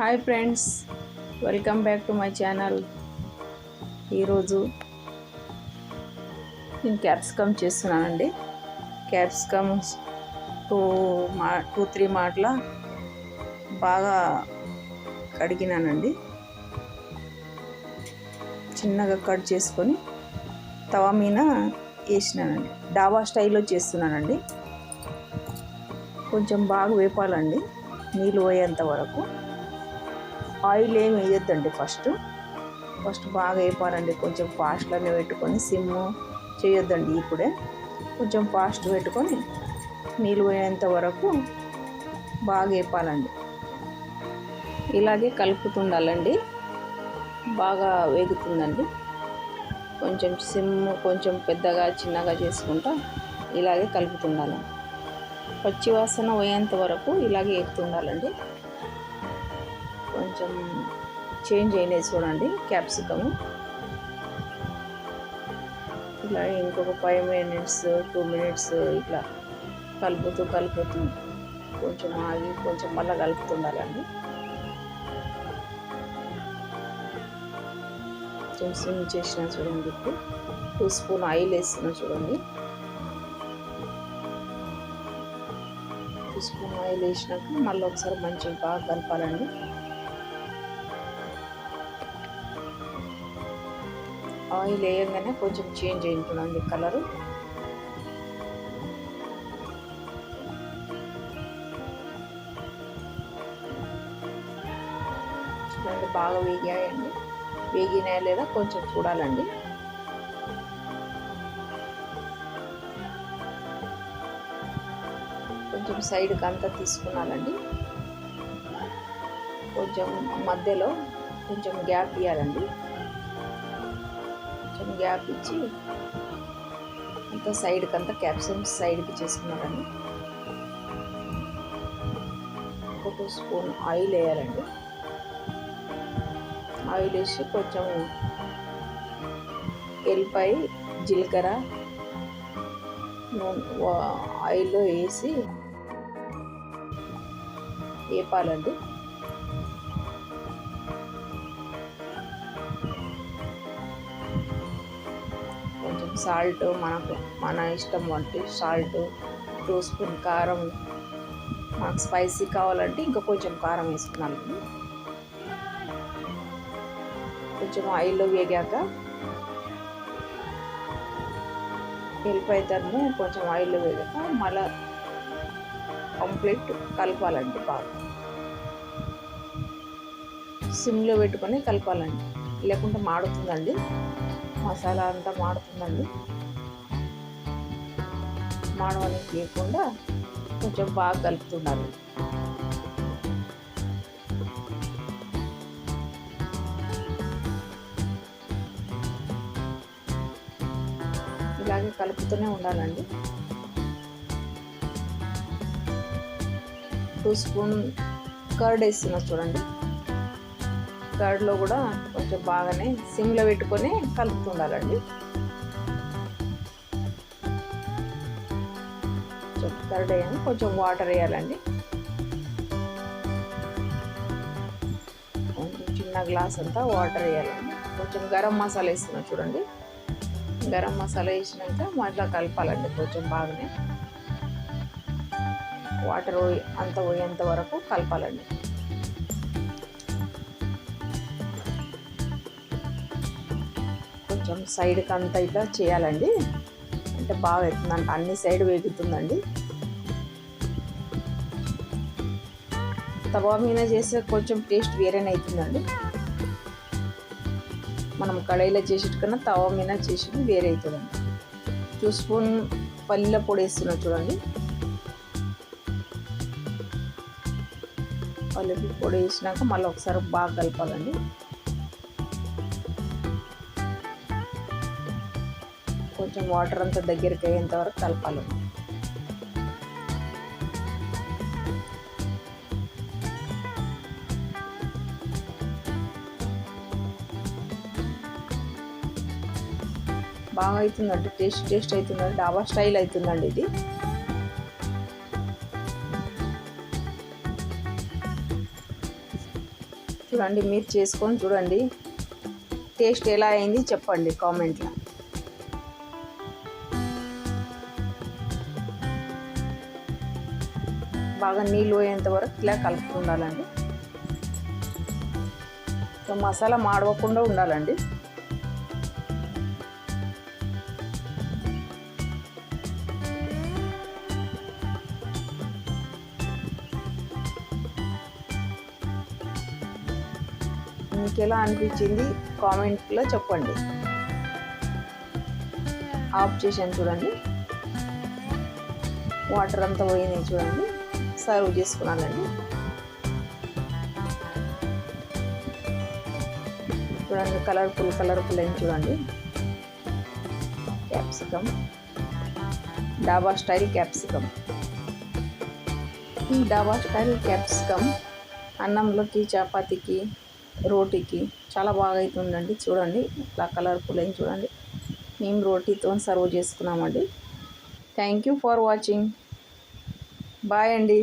Hi friends, welcome back to my channel. ఈరోజు నేను capsicum చేస్తున్నానండి. క్యాప్సికమ్ 2-3 మాటల బాగా కడిగినానండి. చిన్నగా కట్ చేసుకొని తవా మీద వేసినానండి. డాబా స్టైల్లో చేస్తున్నానండి. కొంచెం బాగా వేపాలండి, నీళ్ళు పోయేంత వరకు. ఆయిల్ ఏమి వేయొద్దండి. ఫస్ట్ బాగా వేపాలండి. కొంచెం ఫాస్ట్లోనే పెట్టుకొని సిమ్ చేయొద్దండి. ఇప్పుడే కొంచెం ఫాస్ట్ పెట్టుకొని నీళ్ళు పోయేంత వరకు బాగా వేపాలండి. ఇలాగే కలుపుతుండాలండి. బాగా వేగుతుందండి. కొంచెం సిమ్ కొంచెం పెద్దగా చిన్నగా చేసుకుంటా ఇలాగే కలుపుతుండాలండి. పచ్చివాసన పోయేంత వరకు ఇలాగే వేపుతుండాలండి. కొంచెం చేంజ్ అయినాయి చూడండి క్యాప్సికము. ఇలా ఇంకొక 5 minutes 2 minutes ఇట్లా కలుపుతూ కొంచెం ఆగి కొంచెం మళ్ళీ కలుపుతుండాలండి. కొంచెం సిమ్ చేసిన చూడండి. ఇప్పుడు 2 స్పూన్ ఆయిల్ వేస్తున్నా చూడండి. 2 స్పూన్ ఆయిల్ వేసినాక మళ్ళీ ఒకసారి మంచిగా బాగా కలపాలండి. ఆయిల్ వేయగానే కొంచెం చేంజ్ అవుతుందండి కలరు. చూడండి బాగా వేగాయండి. వేగినాయా లేదా కొంచెం చూడాలండి. కొంచెం సైడ్కి అంతా తీసుకున్నానండి. కొంచెం మధ్యలో కొంచెం గ్యాప్ ఇవ్వాలండి. కొంచెం గ్యాప్ ఇచ్చి అంతా సైడ్కి అంతా క్యాప్సికమ్ సైడ్కి చేసుకున్నారండి. ఒక 2 స్పూన్ ఆయిల్ వేయాలండి. ఆయిల్ వేసి కొంచెం ఎల్లిపాయ జీలకర్ర ఆయిల్లో వేసి వేపాలండి. కొంచెం సాల్ట్ మన ఇష్టం వంటి సాల్ట్, 2 స్పూన్ కారం. మనకు స్పైసీ కావాలంటే ఇంకా కొంచెం కారం వేసుకున్నానండి. కొంచెం ఆయిల్లో వేగాక ఎల్లిపాయ తరుము కొంచెం ఆయిల్లో వేగాక మళ్ళీ కంప్లీట్ కలపాలండి. బాగా సిమ్లో పెట్టుకొని కలపాలండి, లేకుంటే మాడుతుందండి. మసాలా అంతా మాడుతుందండి. మాడవనికి లేకుండా కొంచెం బాగా కలుపుతుండాలి. ఇలాగే కలుపుతూనే ఉండాలండి. 2 స్పూన్ కర్డ్ వేస్తున్నా చూడండి. కర్డ్లో కూడా కొంచెం బాగానే సిమ్లో పెట్టుకొని కలుపుతుండాలండి. కొంచెం కర్డ్ వేయాలి, కొంచెం వాటర్ వేయాలండి. కొంచెం చిన్న గ్లాస్ అంతా వాటర్ వేయాలండి. కొంచెం గరం మసాలా వేస్తున్నా చూడండి. గరం మసాలా వేసినాక మళ్ళీ కలపాలండి. కొంచెం బాగానే వాటర్ అంత పోయేంత వరకు కలపాలండి. కొంచెం సైడ్కి అంతా ఇట్లా చేయాలండి. అంటే బాగా అవుతుందంట, అన్ని సైడ్ వేగుతుందండి. తవా మీద చేస్తే కొంచెం టేస్ట్ వేరేనే అవుతుందండి. మనం కడాయిలో చేసేటి కన్నా తవా మీద చేసేది వేరే అవుతుందండి. 2 స్పూన్ పల్లీల పొడి వేస్తున్నా చూడండి. పల్లీల పొడి వేసినాక మళ్ళీ ఒకసారి బాగా కలపాలండి. కొంచెం వాటర్ అంతా దగ్గరికి అయ్యేంత వరకు కలపాలండి. బాగా అవుతుందండి. టేస్ట్ అవుతుందండి. డాబా స్టైల్ అవుతుందండి ఇది. చూడండి, మీరు చేసుకొని చూడండి, టేస్ట్ ఎలా అయింది చెప్పండి కామెంట్లో. బాగా నీళ్ళు పోయేంత వరకు ఇలా కలుపుతూ ఉండాలండి. మసాలా మాడవకుండా ఉండాలండి. మీకు ఎలా అనిపించింది కామెంట్లో చెప్పండి. ఆఫ్ చేసాను చూడండి, వాటర్ అంతా పోయినాయి చూడండి. సర్వ్ చేసుకున్నానండి. చూడండి, కలర్ఫుల్ అయింది చూడండి. క్యాప్సికమ్, డాబా స్టైల్ క్యాప్సికమ్. ఈ డాబా స్టైల్ క్యాప్సికమ్ అన్నంలోకి, చపాతీకి, రోటీకి చాలా బాగా అవుతుందండి. చూడండి, ఇట్లా కలర్ఫుల్ అయింది చూడండి. మేము రోటీతో సర్వ్ చేసుకున్నామండి. Thank you for watching. Bye అండి.